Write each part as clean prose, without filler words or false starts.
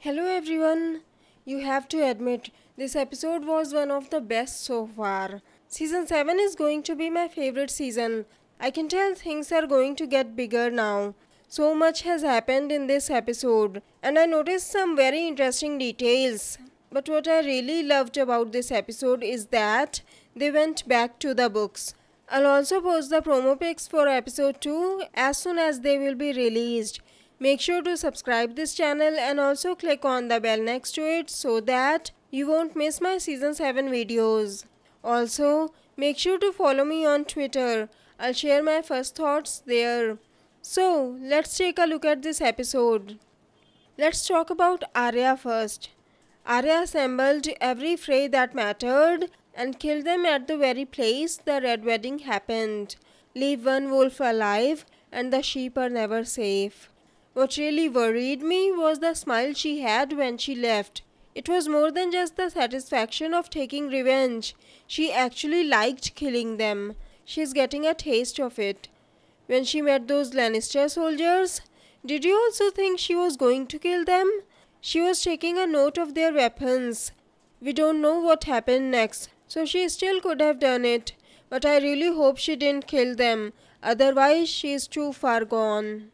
Hello everyone. You have to admit, this episode was one of the best so far. Season 7 is going to be my favorite season. I can tell things are going to get bigger now. So much has happened in this episode, and I noticed some very interesting details. But what I really loved about this episode is that they went back to the books. I'll also post the promo pics for episode 2 as soon as they will be released. Make sure to subscribe this channel and also click on the bell next to it so that you won't miss my season 7 videos. Also, make sure to follow me on Twitter. I'll share my first thoughts there. So, let's take a look at this episode. Let's talk about Arya first. Arya assembled every Frey that mattered and killed them at the very place the Red Wedding happened. Leave one wolf alive and the sheep are never safe. What really worried me was the smile she had when she left. It was more than just the satisfaction of taking revenge. She actually liked killing them. She's getting a taste of it. When she met those Lannister soldiers, did you also think she was going to kill them? She was taking a note of their weapons. We don't know what happened next, so she still could have done it. But I really hope she didn't kill them. Otherwise, she is too far gone.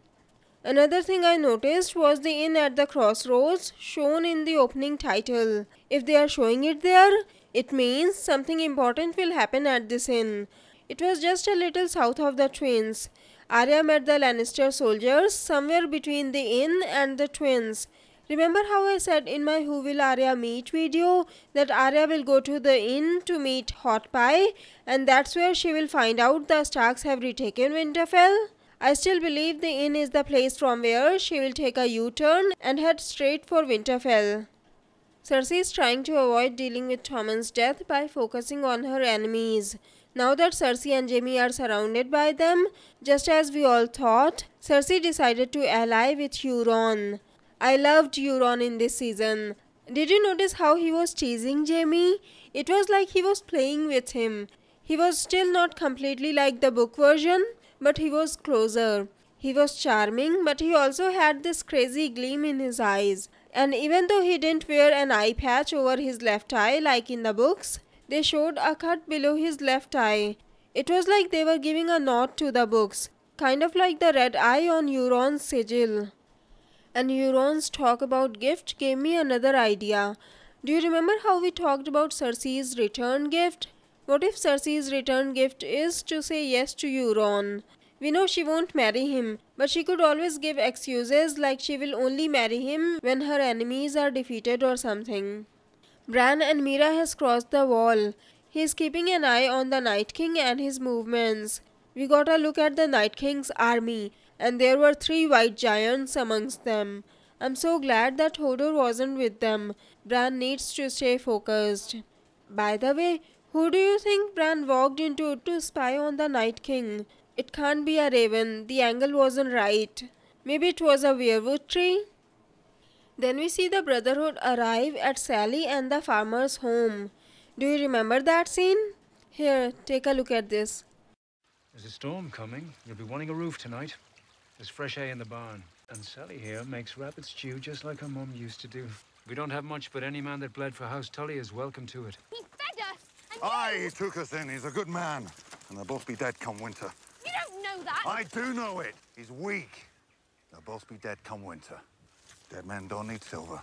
Another thing I noticed was the inn at the crossroads shown in the opening title. If they are showing it there, it means something important will happen at this inn. It was just a little south of the twins. Arya met the Lannister soldiers somewhere between the inn and the twins. Remember how I said in my Who Will Arya Meet video that Arya will go to the inn to meet Hot Pie and that's where she will find out the Starks have retaken Winterfell? I still believe the inn is the place from where she will take a U-turn and head straight for Winterfell. Cersei is trying to avoid dealing with Tommen's death by focusing on her enemies. Now that Cersei and Jaime are surrounded by them, just as we all thought, Cersei decided to ally with Euron. I loved Euron in this season. Did you notice how he was teasing Jaime? It was like he was playing with him. He was still not completely like the book version, but he was closer. He was charming, but he also had this crazy gleam in his eyes. And even though he didn't wear an eye patch over his left eye like in the books, they showed a cut below his left eye. It was like they were giving a nod to the books, kind of like the red eye on Euron's sigil. And Euron's talk about gift gave me another idea. Do you remember how we talked about Cersei's return gift? What if Cersei's return gift is to say yes to Euron? We know she won't marry him, but she could always give excuses like she will only marry him when her enemies are defeated or something. Bran and Mira has crossed the wall. He is keeping an eye on the Night King and his movements. We got a look at the Night King's army, and there were 3 white giants amongst them. I'm so glad that Hodor wasn't with them. Bran needs to stay focused. By the way, who do you think Bran walked into to spy on the Night King? It can't be a raven. The angle wasn't right. Maybe it was a weirwood tree? Then we see the Brotherhood arrive at Sally and the farmer's home. Do you remember that scene? Here, take a look at this. There's a storm coming. You'll be wanting a roof tonight. There's fresh hay in the barn. And Sally here makes rabbit stew just like her mum used to do. We don't have much, but any man that bled for House Tully is welcome to it. He fed us! Aye, he took us in. He's a good man. And they'll both be dead come winter. You don't know that! I do know it. He's weak. They'll both be dead come winter. Dead men don't need silver.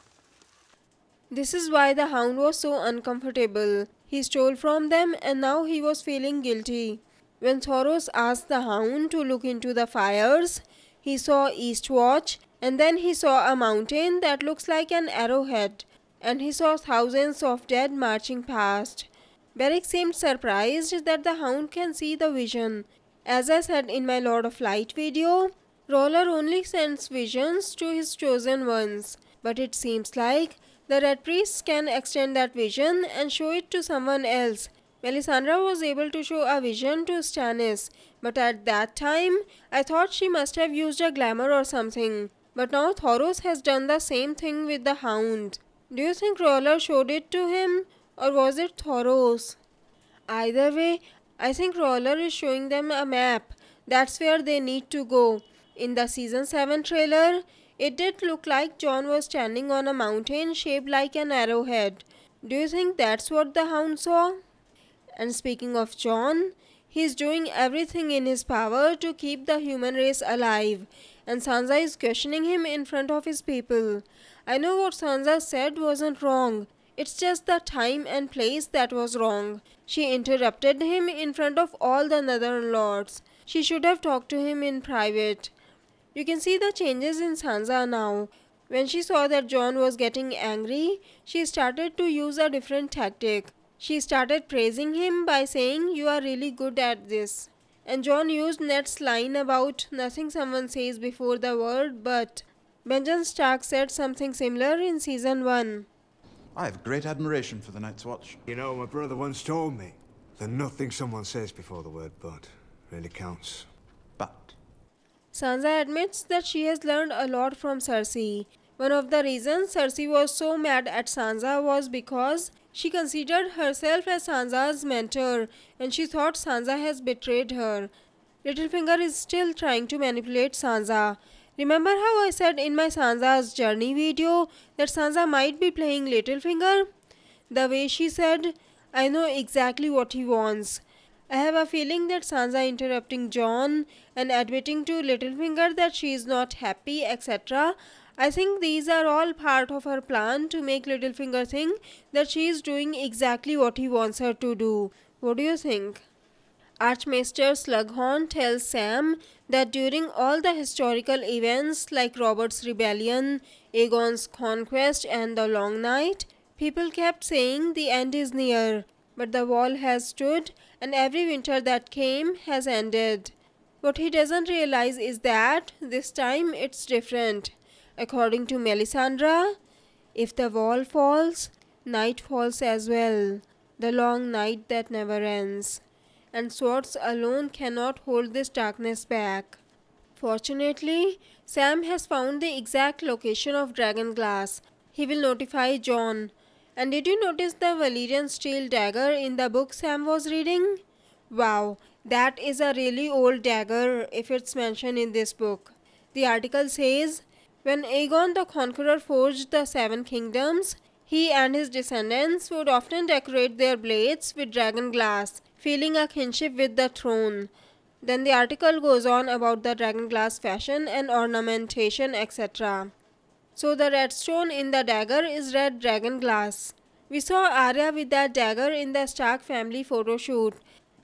This is why the Hound was so uncomfortable. He stole from them and now he was feeling guilty. When Thoros asked the Hound to look into the fires, he saw Eastwatch and then he saw a mountain that looks like an arrowhead. And he saw thousands of dead marching past. Beric seemed surprised that the Hound can see the vision. As I said in my Lord of Light video, Roller only sends visions to his chosen ones. But it seems like the Red Priests can extend that vision and show it to someone else. Melisandre was able to show a vision to Stannis, but at that time, I thought she must have used a glamour or something. But now Thoros has done the same thing with the Hound. Do you think Roller showed it to him? Or was it Thoros? Either way, I think Roller is showing them a map. That's where they need to go. In the Season 7 trailer, It did look like Jon was standing on a mountain shaped like an arrowhead. Do you think that's what the Hound saw? And speaking of Jon, he is doing everything in his power to keep the human race alive, and Sansa is questioning him in front of his people. I know what Sansa said wasn't wrong. It's just the time and place that was wrong. She interrupted him in front of all the Northern Lords. She should have talked to him in private. You can see the changes in Sansa now. When she saw that Jon was getting angry, she started to use a different tactic. She started praising him by saying, "You are really good at this." And Jon used Ned's line about nothing someone says before the word but. Benjen Stark said something similar in season 1. I have great admiration for the Night's Watch. You know, my brother once told me that nothing someone says before the word but really counts. But Sansa admits that she has learned a lot from Cersei. One of the reasons Cersei was so mad at Sansa was because she considered herself as Sansa's mentor and she thought Sansa has betrayed her. Littlefinger is still trying to manipulate Sansa. Remember how I said in my Sansa's journey video that Sansa might be playing Littlefinger? The way she said, "I know exactly what he wants." I have a feeling that Sansa interrupting Jon and admitting to Littlefinger that she is not happy, etc. I think these are all part of her plan to make Littlefinger think that she is doing exactly what he wants her to do. What do you think? Archmaester Slughorn tells Sam that during all the historical events like Robert's Rebellion, Aegon's Conquest and the Long Night, people kept saying the end is near, but the wall has stood and every winter that came has ended. What he doesn't realize is that this time it's different. According to Melisandre, if the wall falls, night falls as well, the long night that never ends. And swords alone cannot hold this darkness back. Fortunately, Sam has found the exact location of Dragonglass. He will notify Jon. And did you notice the Valyrian steel dagger in the book Sam was reading? Wow, that is a really old dagger if it's mentioned in this book. The article says, when Aegon the Conqueror forged the 7 kingdoms, he and his descendants would often decorate their blades with dragonglass, feeling a kinship with the throne. Then the article goes on about the dragonglass fashion and ornamentation, etc. So the red stone in the dagger is red dragonglass. We saw Arya with that dagger in the Stark family photo shoot.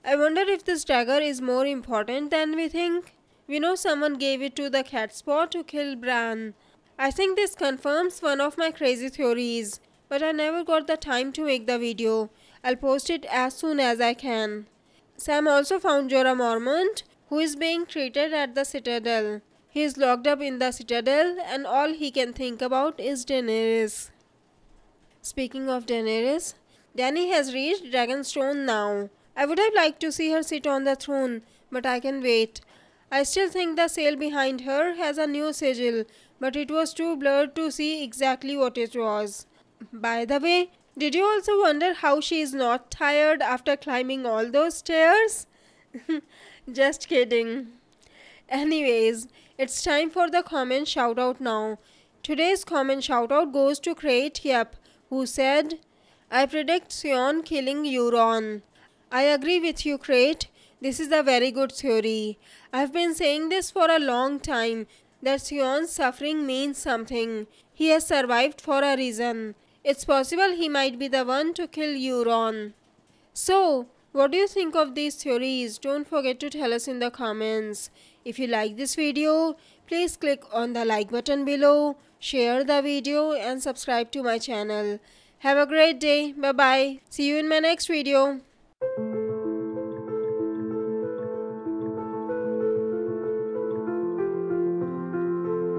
I wonder if this dagger is more important than we think. We know someone gave it to the Catspaw to kill Bran. I think this confirms one of my crazy theories, but I never got the time to make the video. I'll post it as soon as I can. Sam also found Jorah Mormont, who is being treated at the Citadel. He is locked up in the Citadel and all he can think about is Daenerys. Speaking of Daenerys, Dany has reached Dragonstone now. I would have liked to see her sit on the throne, but I can wait. I still think the sail behind her has a new sigil, but it was too blurred to see exactly what it was. By the way, did you also wonder how she is not tired after climbing all those stairs? Just kidding. Anyways, it's time for the comment shoutout now. Today's comment shoutout goes to Crate Yep, who said, I predict Sion killing Euron. I agree with you, Crate. This is a very good theory. I've been saying this for a long time, that Sion's suffering means something. He has survived for a reason. It's possible he might be the one to kill Euron. So, what do you think of these theories? Don't forget to tell us in the comments. If you like this video, please click on the like button below, share the video and subscribe to my channel. Have a great day. Bye bye. See you in my next video.